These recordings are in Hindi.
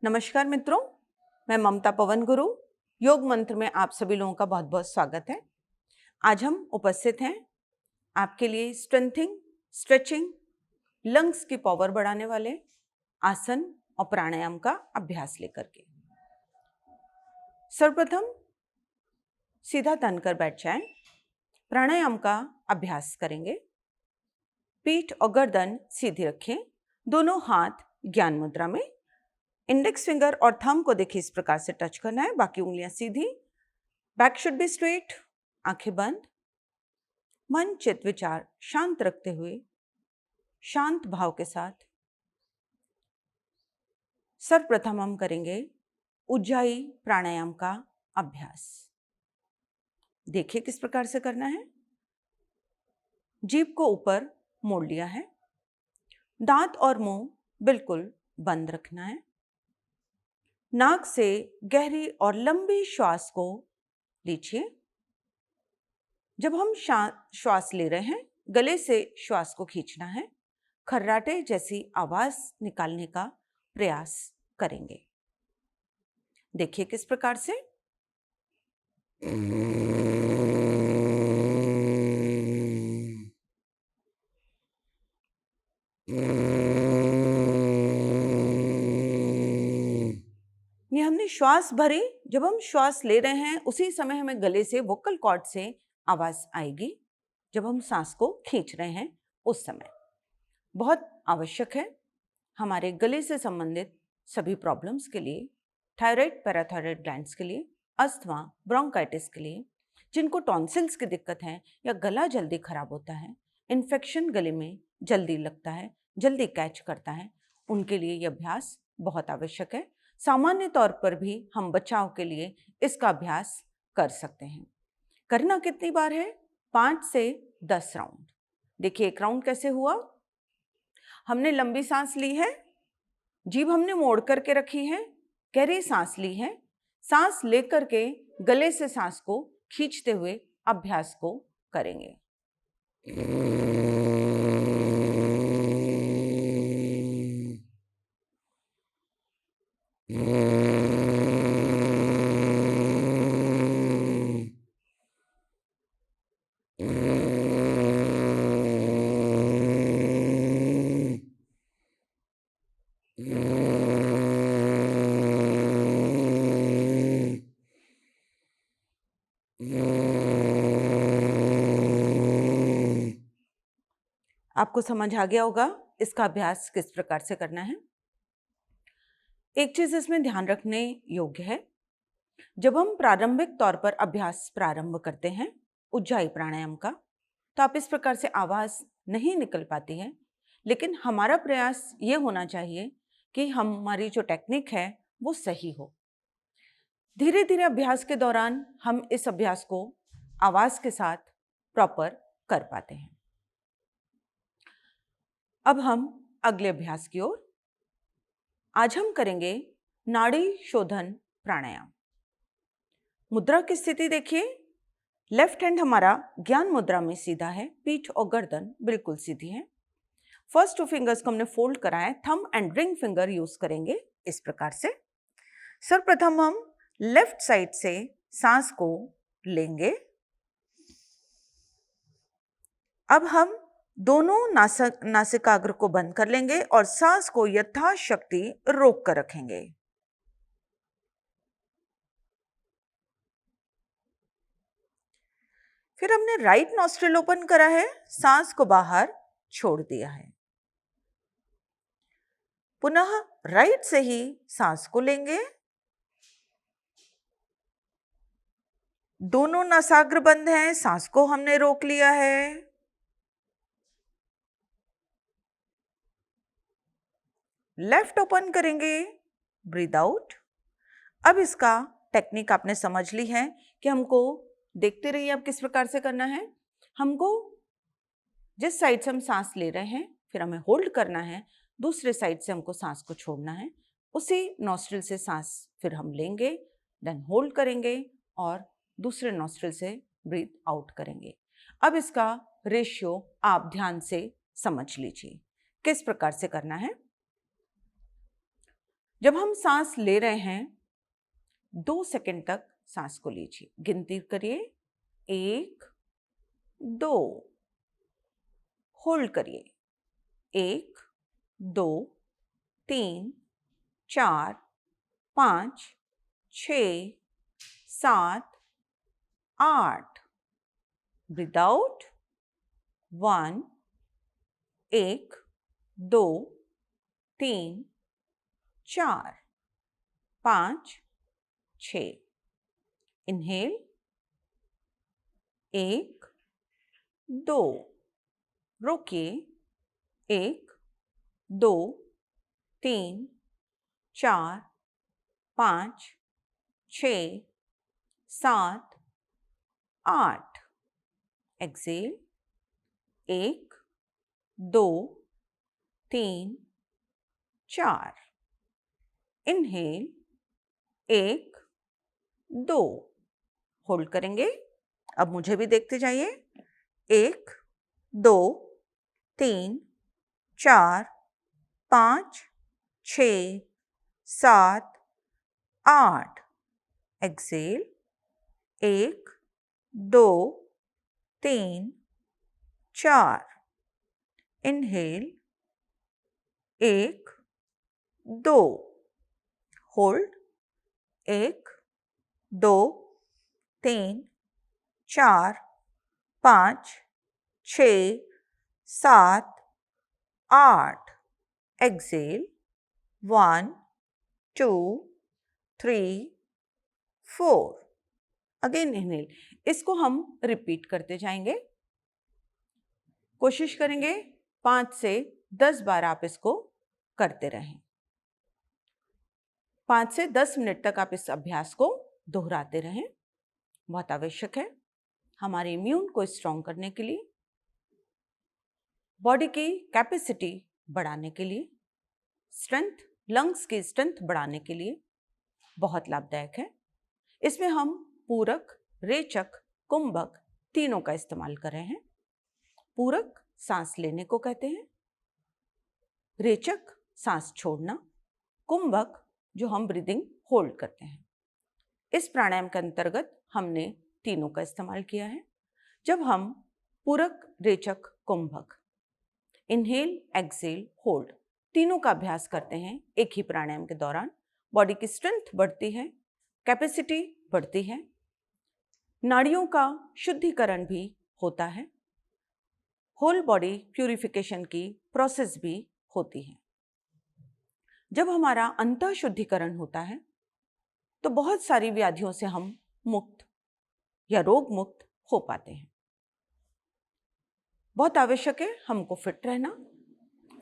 नमस्कार मित्रों, मैं ममता पवन गुरु योग मंत्र में आप सभी लोगों का बहुत बहुत स्वागत है। आज हम उपस्थित हैं आपके लिए स्ट्रेंथिंग, स्ट्रेचिंग, लंग्स की पावर बढ़ाने वाले आसन और प्राणायाम का अभ्यास लेकर के। सर्वप्रथम सीधा तनकर बैठ जाएं। प्राणायाम का अभ्यास करेंगे। पीठ और गर्दन सीधी रखें। दोनों हाथ ज्ञान मुद्रा में। इंडेक्स फिंगर और थंब को देखिए इस प्रकार से टच करना है, बाकी उंगलियां सीधी। बैक शुड बी स्ट्रेट, आंखें बंद। मन चित्त विचार शांत रखते हुए शांत भाव के साथ सर्वप्रथम हम करेंगे उज्जाई प्राणायाम का अभ्यास। देखिए किस प्रकार से करना है। जीभ को ऊपर मोड़ लिया है। दांत और मुंह बिल्कुल बंद रखना है। नाक से गहरी और लंबी श्वास को लीजिए। जब हम श्वास ले रहे हैं, गले से श्वास को खींचना है। खर्राटे जैसी आवाज निकालने का प्रयास करेंगे। देखिए किस प्रकार से। ये हमने श्वास भरी। जब हम श्वास ले रहे हैं उसी समय हमें गले से वोकल कॉर्ड से आवाज आएगी। जब हम सांस को खींच रहे हैं उस समय बहुत आवश्यक है। हमारे गले से संबंधित सभी प्रॉब्लम्स के लिए, थायराइड, पैराथायराइड ग्लैंड्स के लिए, अस्थमा, ब्रोंकाइटिस के लिए, जिनको टॉन्सिल्स की दिक्कत है या गला जल्दी खराब होता है, इन्फेक्शन गले में जल्दी लगता है, जल्दी कैच करता है, उनके लिए यह अभ्यास बहुत आवश्यक है। सामान्य तौर पर भी हम बचाव के लिए इसका अभ्यास कर सकते हैं। करना कितनी बार है? 5 से 10 राउंड। देखिए एक राउंड कैसे हुआ। हमने लंबी सांस ली है, जीभ हमने मोड़ करके रखी है, गहरी सांस ली है। सांस लेकर के गले से सांस को खींचते हुए अभ्यास को करेंगे। आपको समझ आ गया होगा इसका अभ्यास किस प्रकार से करना है। एक चीज इसमें ध्यान रखने योग्य है, जब हम प्रारंभिक तौर पर अभ्यास प्रारंभ करते हैं उज्जाई प्राणायाम का, तो आप इस प्रकार से आवाज नहीं निकल पाती है। लेकिन हमारा प्रयास ये होना चाहिए कि हमारी जो टेक्निक है वो सही हो। धीरे धीरे अभ्यास के दौरान हम इस अभ्यास को आवाज के साथ प्रॉपर कर पाते हैं। अब हम अगले अभ्यास की ओर। आज हम करेंगे नाड़ी शोधन प्राणायाम। मुद्रा की स्थिति देखिए। लेफ्ट हैंड हमारा ज्ञान मुद्रा में सीधा है, पीठ और गर्दन बिल्कुल सीधी है। फर्स्ट 2 फिंगर्स को हमने फोल्ड करा है, thumb and ring finger use करेंगे इस प्रकार से। सर्वप्रथम हम लेफ्ट साइड से सांस को लेंगे। अब हम दोनों नासिकाग्र को बंद कर लेंगे और सांस को यथाशक्ति रोक कर रखेंगे। फिर हमने राइट नॉस्ट्रिल ओपन करा है, सांस को बाहर छोड़ दिया है। पुनः राइट से ही सांस को लेंगे। दोनों नासाग्र बंद हैं, सांस को हमने रोक लिया है। लेफ्ट ओपन करेंगे, ब्रीद आउट। अब इसका टेक्निक आपने समझ ली है कि हमको देखते रहिए अब किस प्रकार से करना है। हमको जिस साइड से हम सांस ले रहे हैं फिर हमें होल्ड करना है, दूसरे साइड से हमको सांस को छोड़ना है। उसी नॉस्ट्रिल से सांस फिर हम लेंगे, देन होल्ड करेंगे और दूसरे नॉस्ट्रिल से ब्रीथ आउट करेंगे। अब इसका रेशियो आप ध्यान से समझ लीजिए किस प्रकार से करना है। जब हम सांस ले रहे हैं 2 सेकंड तक सांस को लीजिए, गिनती करिए 1 2, होल्ड करिए 1 2 3 4 5 6 7 8, ब्रीथ आउट 1 1 2 3 4 5 6, इनहेल 1 2, रोकिए 1 2 3 4 5 6 7 8, एक्सेल 1 2 3 4, इनहेल 1 2, होल्ड करेंगे। अब मुझे भी देखते जाइए 1 2 3 4 5 6 7 8, exhale 1 2 3 4, inhale 1 2, hold 1 2 3 4 5 6 7 8, exhale 1 2 3 4, again inhale. इसको हम रिपीट करते जाएंगे, कोशिश करेंगे 5 से 10 बार आप इसको करते रहें। 5 से 10 मिनट तक आप इस अभ्यास को दोहराते रहें, बहुत आवश्यक है हमारे इम्यून को स्ट्रॉन्ग करने के लिए, बॉडी की कैपेसिटी बढ़ाने के लिए, स्ट्रेंथ, लंग्स की स्ट्रेंथ बढ़ाने के लिए बहुत लाभदायक है। इसमें हम पूरक, रेचक, कुंभक तीनों का इस्तेमाल कर रहे हैं। पूरक सांस लेने को कहते हैं, रेचक सांस छोड़ना, कुंभक जो हम ब्रीदिंग होल्ड करते हैं। इस प्राणायाम के अंतर्गत हमने तीनों का इस्तेमाल किया है। जब हम पूरक, रेचक, कुंभक, इनहेल, एक्सेल, होल्ड तीनों का अभ्यास करते हैं एक ही प्राणायाम के दौरान, बॉडी की स्ट्रेंथ बढ़ती है, कैपेसिटी बढ़ती है, नाड़ियों का शुद्धिकरण भी होता है, होल बॉडी प्यूरिफिकेशन की प्रोसेस भी होती है। जब हमारा अंतः शुद्धिकरण होता है तो बहुत सारी व्याधियों से हम मुक्त या रोग मुक्त हो पाते हैं। बहुत आवश्यक है हमको फिट रहना,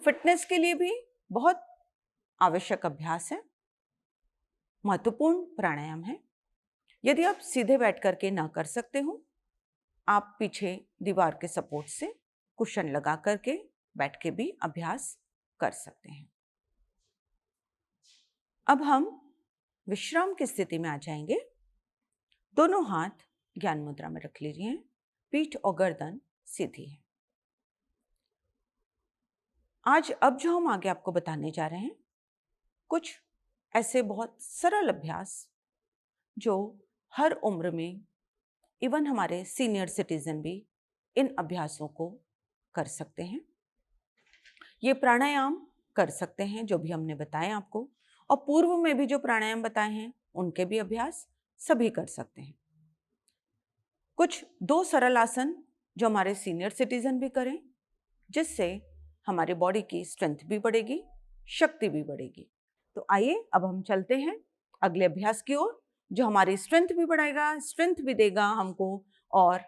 फिटनेस के लिए भी बहुत आवश्यक अभ्यास है, महत्वपूर्ण प्राणायाम है। यदि आप सीधे बैठ करके ना कर सकते हो, आप पीछे दीवार के सपोर्ट से कुशन लगा करके बैठ के भी अभ्यास कर सकते हैं। अब हम विश्राम की स्थिति में आ जाएंगे। दोनों हाथ ज्ञान मुद्रा में रख लीजिए, पीठ और गर्दन सीधी है। आज अब जो हम आगे आपको बताने जा रहे हैं, कुछ ऐसे बहुत सरल अभ्यास जो हर उम्र में, इवन हमारे सीनियर सिटीजन भी इन अभ्यासों को कर सकते हैं। ये प्राणायाम कर सकते हैं जो भी हमने बताए आपको, और पूर्व में भी जो प्राणायाम बताए हैं उनके भी अभ्यास सभी कर सकते हैं। कुछ 2 सरल आसन जो हमारे सीनियर सिटीजन भी करें, जिससे हमारी बॉडी की स्ट्रेंथ भी बढ़ेगी, शक्ति भी बढ़ेगी। तो आइए अब हम चलते हैं अगले अभ्यास की ओर, जो हमारी स्ट्रेंथ भी बढ़ाएगा, स्ट्रेंथ भी देगा हमको और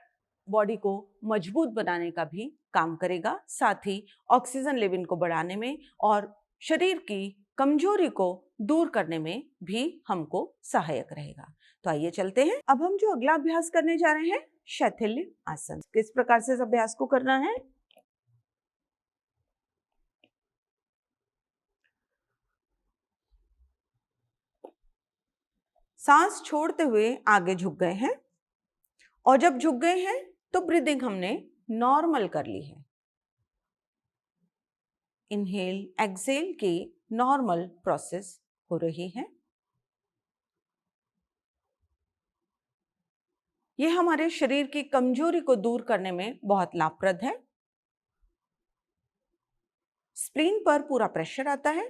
बॉडी को मजबूत बनाने का भी काम करेगा, साथ ही ऑक्सीजन लेवल को बढ़ाने में और शरीर की कमजोरी को दूर करने में भी हमको सहायक रहेगा। तो आइए चलते हैं। अब हम जो अगला अभ्यास करने जा रहे हैं, शैथिल्य आसन। किस प्रकार से इस अभ्यास को करना है? सांस छोड़ते हुए आगे झुक गए हैं, और जब झुक गए हैं तो ब्रीदिंग हमने नॉर्मल कर ली है। इनहेल, एक्सेल की नॉर्मल प्रोसेस हो रही है। ये हमारे शरीर की कमजोरी को दूर करने में बहुत लाभप्रद है। स्प्लीन पर पूरा प्रेशर आता है।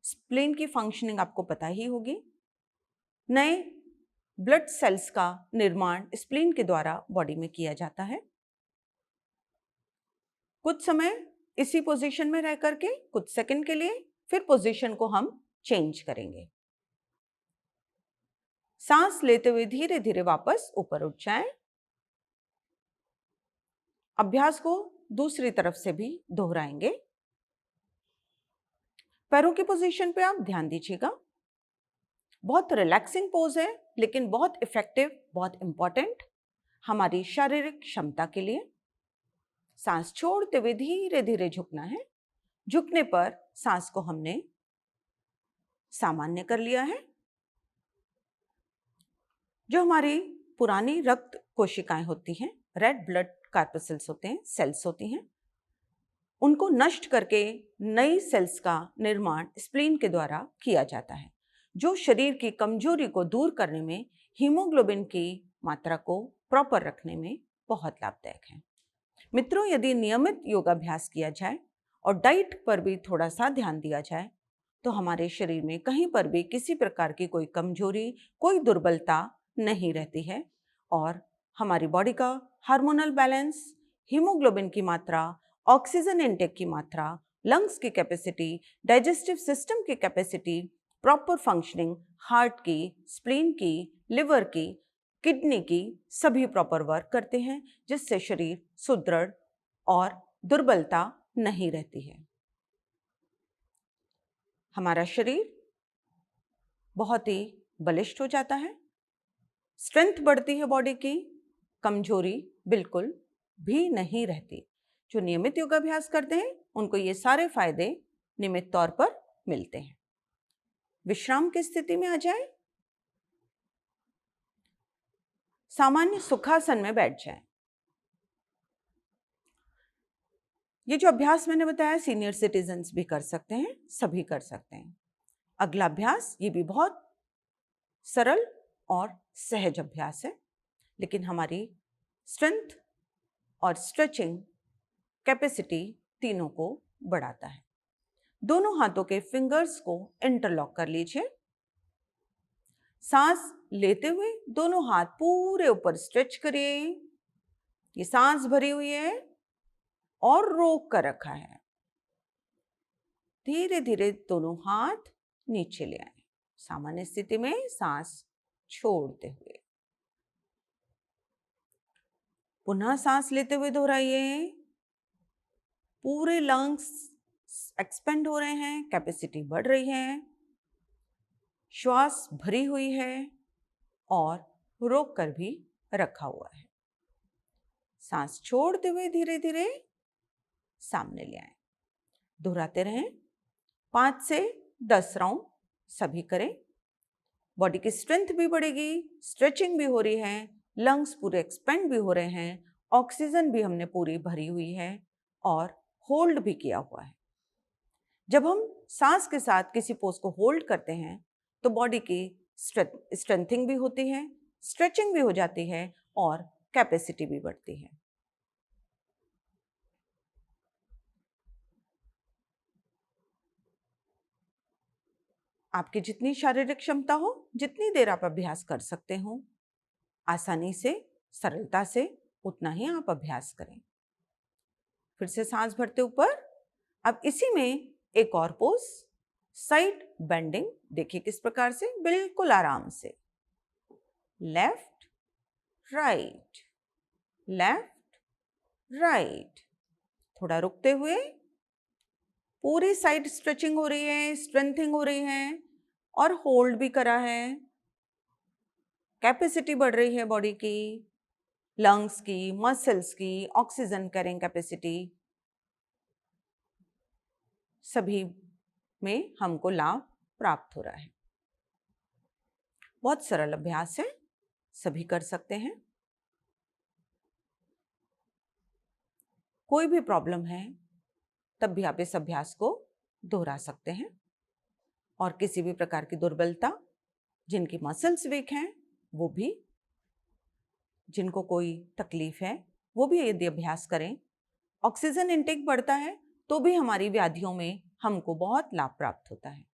स्प्लीन की फंक्शनिंग आपको पता ही होगी। नए ब्लड सेल्स का निर्माण स्प्लीन के द्वारा बॉडी में किया जाता है। कुछ समय इसी पोजीशन में रह करके कुछ सेकंड के लिए फिर पोजीशन को हम चेंज करेंगे। सांस लेते हुए धीरे धीरे वापस ऊपर उठ जाएं। अभ्यास को दूसरी तरफ से भी दोहराएंगे। पैरों की पोजीशन पे आप ध्यान दीजिएगा। बहुत रिलैक्सिंग पोज है, लेकिन बहुत इफेक्टिव, बहुत इंपॉर्टेंट हमारी शारीरिक क्षमता के लिए। सांस छोड़ते हुए धीरे धीरे झुकना है। झुकने पर सांस को हमने सामान्य कर लिया है। जो हमारी पुरानी रक्त कोशिकाएं होती हैं, रेड ब्लड कार्पसेल्स होते हैं, सेल्स होती हैं, उनको नष्ट करके नई सेल्स का निर्माण स्प्लीन के द्वारा किया जाता है, जो शरीर की कमजोरी को दूर करने में, हीमोग्लोबिन की मात्रा को प्रॉपर रखने में बहुत लाभदायक है। मित्रों, यदि नियमित योगाभ्यास किया जाए और डाइट पर भी थोड़ा सा ध्यान दिया जाए तो हमारे शरीर में कहीं पर भी किसी प्रकार की कोई कमजोरी, कोई दुर्बलता नहीं रहती है और हमारी बॉडी का हार्मोनल बैलेंस, हीमोग्लोबिन की मात्रा, ऑक्सीजन इनटेक की मात्रा, लंग्स की कैपेसिटी, डाइजेस्टिव सिस्टम की कैपेसिटी, प्रॉपर फंक्शनिंग हार्ट की, स्प्लीन की, लिवर की, किडनी की, सभी प्रॉपर वर्क करते हैं, जिससे शरीर सुदृढ़ और दुर्बलता नहीं रहती है। हमारा शरीर बहुत ही बलिष्ठ हो जाता है, स्ट्रेंथ बढ़ती है बॉडी की, कमजोरी बिल्कुल भी नहीं रहती। जो नियमित योगाभ्यास करते हैं उनको ये सारे फायदे नियमित तौर पर मिलते हैं। विश्राम की स्थिति में आ जाए। सामान्य सुखासन में बैठ जाएं। ये जो अभ्यास मैंने बताया सीनियर सिटीजन्स भी कर सकते हैं, सभी कर सकते हैं। अगला अभ्यास, ये भी बहुत सरल और सहज अभ्यास है, लेकिन हमारी स्ट्रेंथ और स्ट्रेचिंग कैपेसिटी तीनों को बढ़ाता है। दोनों हाथों के फिंगर्स को इंटरलॉक कर लीजिए। सांस लेते हुए दोनों हाथ पूरे ऊपर स्ट्रेच करिए। ये सांस भरी हुई है और रोक कर रखा है। धीरे धीरे दोनों हाथ नीचे ले आए। सामान्य स्थिति में सांस छोड़ते हुए पुनः सांस लेते हुए दोहराइए। पूरे लंग्स एक्सपेंड हो रहे हैं, कैपेसिटी बढ़ रही है, श्वास भरी हुई है और रोक कर भी रखा हुआ है। सांस छोड़ते हुए धीरे धीरे सामने ले आए। दोहराते रहें। 5 से 10 राउंड सभी करें। बॉडी की स्ट्रेंथ भी बढ़ेगी, स्ट्रेचिंग भी हो रही है, लंग्स पूरे एक्सपेंड भी हो रहे हैं, ऑक्सीजन भी हमने पूरी भरी हुई है और होल्ड भी किया हुआ है। जब हम सांस के साथ किसी पोज को होल्ड करते हैं तो बॉडी की स्ट्रेंथिंग भी होती है, स्ट्रेचिंग भी हो जाती है और कैपेसिटी भी बढ़ती है। आपकी जितनी शारीरिक क्षमता हो, जितनी देर आप अभ्यास कर सकते हो, आसानी से, सरलता से उतना ही आप अभ्यास करें। फिर से सांस भरते ऊपर। अब इसी में एक और पोज, साइड बेंडिंग। देखिए किस प्रकार से, बिल्कुल आराम से। Left right, left right. थोड़ा रुकते हुए। पूरी साइड स्ट्रेचिंग हो रही है, स्ट्रेंथिंग हो रही है और होल्ड भी करा है। कैपेसिटी बढ़ रही है बॉडी की, लंग्स की, मसल्स की, ऑक्सीजन कैरिंग कैपेसिटी, सभी में हमको लाभ प्राप्त हो रहा है। बहुत सरल अभ्यास है, सभी कर सकते हैं। कोई भी प्रॉब्लम है तब भी आप इस अभ्यास को दोहरा सकते हैं। और किसी भी प्रकार की दुर्बलता, जिनकी मसल्स वीक हैं वो भी, जिनको कोई तकलीफ है वो भी यदि अभ्यास करें। ऑक्सीजन इनटेक बढ़ता है तो भी हमारी व्याधियों में हमको बहुत लाभ प्राप्त होता है।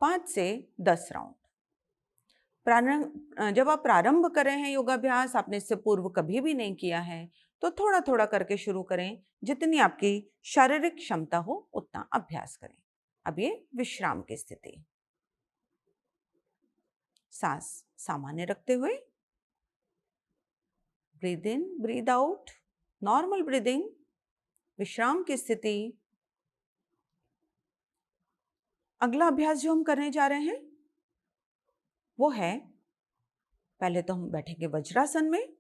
5 से 10 राउंड जब आप प्रारंभ कर रहे हैं योगाभ्यास, आपने इससे पूर्व कभी भी नहीं किया है, तो थोड़ा थोड़ा करके शुरू करें। जितनी आपकी शारीरिक क्षमता हो उतना अभ्यास करें। अब ये विश्राम की स्थिति, सांस सामान्य रखते हुए, breathe in breathe out, normal breathing, विश्राम की स्थिति। अगला अभ्यास जो हम करने जा रहे हैं वो है, पहले तो हम बैठेंगे वज्रासन में।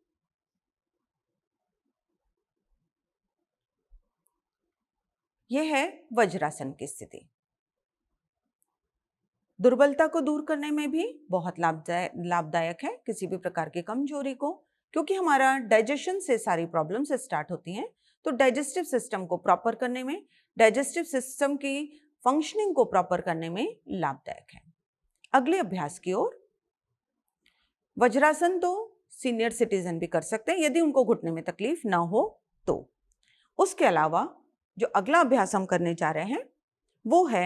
यह है वज्रासन की स्थिति। दुर्बलता को दूर करने में भी बहुत लाभदायक है, किसी भी प्रकार की कमजोरी को, क्योंकि हमारा डाइजेशन से सारी प्रॉब्लम्स स्टार्ट होती हैं। तो डाइजेस्टिव सिस्टम को प्रॉपर करने में, डाइजेस्टिव सिस्टम की फंक्शनिंग को प्रॉपर करने में लाभदायक है। अगले अभ्यास की ओर, वज्रासन तो सीनियर सिटीजन भी कर सकते हैं यदि उनको घुटने में तकलीफ ना हो तो। उसके अलावा जो अगला अभ्यास हम करने जा रहे हैं वो है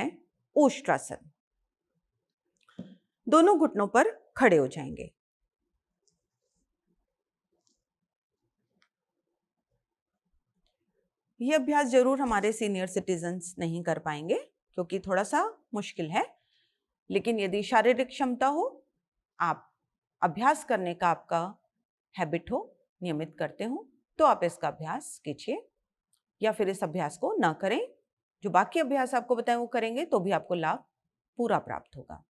ओष्ट्रासन। दोनों घुटनों पर खड़े हो जाएंगे। यह अभ्यास जरूर हमारे सीनियर सिटीजन्स नहीं कर पाएंगे क्योंकि थोड़ा सा मुश्किल है, लेकिन यदि शारीरिक क्षमता हो, आप अभ्यास करने का आपका हैबिट हो, नियमित करते हो, तो आप इसका अभ्यास कीजिए। या फिर इस अभ्यास को ना करें, जो बाकी अभ्यास आपको बताएं वो करेंगे तो भी आपको लाभ पूरा प्राप्त होगा।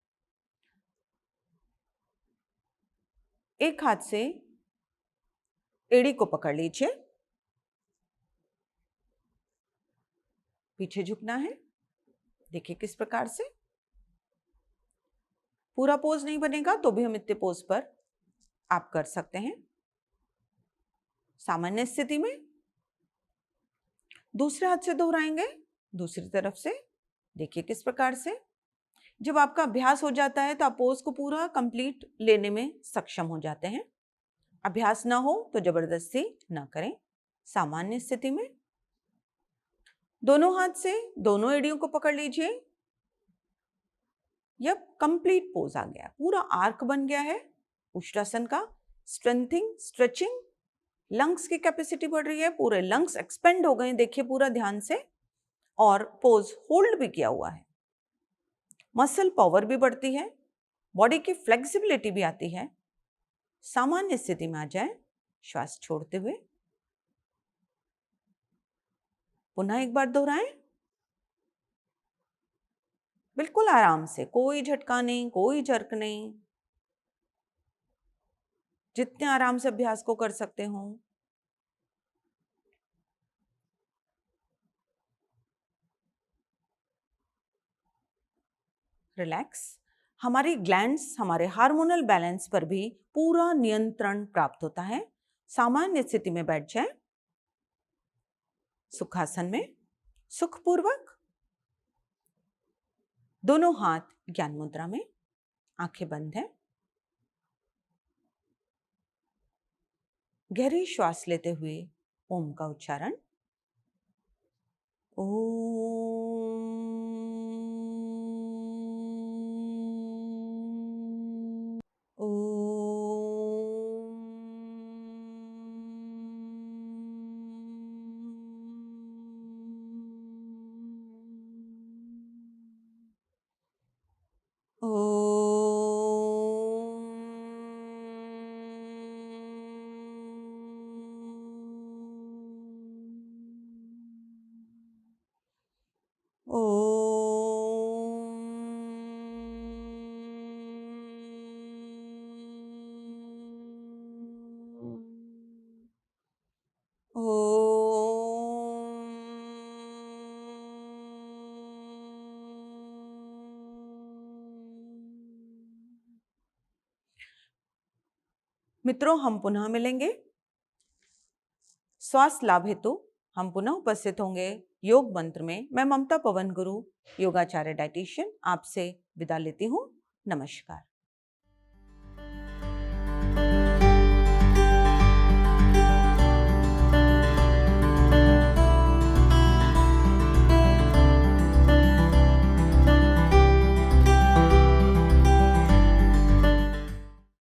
एक हाथ से एड़ी को पकड़ लीजिए, पीछे झुकना है। देखिए किस प्रकार से। पूरा पोज नहीं बनेगा तो भी हम इतने पोज पर आप कर सकते हैं। सामान्य स्थिति में दूसरे हाथ से दोहराएंगे, दूसरी तरफ से। देखिए किस प्रकार से। जब आपका अभ्यास हो जाता है तो आप पोज को पूरा कंप्लीट लेने में सक्षम हो जाते हैं। अभ्यास ना हो तो जबरदस्ती ना करें। सामान्य स्थिति में दोनों हाथ से दोनों एड़ियों को पकड़ लीजिए। यह कंप्लीट पोज आ गया, पूरा आर्क बन गया है ओष्ट्रासन का। स्ट्रेंथिंग, स्ट्रेचिंग, लंग्स की कैपेसिटी बढ़ रही है, पूरे लंग्स एक्सपेंड हो गए, देखिए पूरा ध्यान से। और पोज होल्ड भी किया हुआ है। मसल पावर भी बढ़ती है, बॉडी की फ्लेक्सिबिलिटी भी आती है। सामान्य स्थिति में आ जाए, श्वास छोड़ते हुए। पुनः एक बार दोहराएं, बिल्कुल आराम से, कोई झटका नहीं, कोई जर्क नहीं। जितने आराम से अभ्यास को कर सकते हो। रिलैक्स। हमारी ग्लैंड्स, हमारे हार्मोनल बैलेंस पर भी पूरा नियंत्रण प्राप्त होता है। सामान्य स्थिति में बैठ जाएं, सुखासन में, सुखपूर्वक। दोनों हाथ ज्ञान मुद्रा में, आंखें बंद हैं। गहरी श्वास लेते हुए ओम का उच्चारण। मित्रों, हम पुनः मिलेंगे। स्वास्थ्य लाभ हेतु हम पुनः उपस्थित होंगे योग मंत्र में मैं ममता पवन गुरु, योगाचार्य डाइटिशियन, आपसे विदा लेती हूँ। नमस्कार।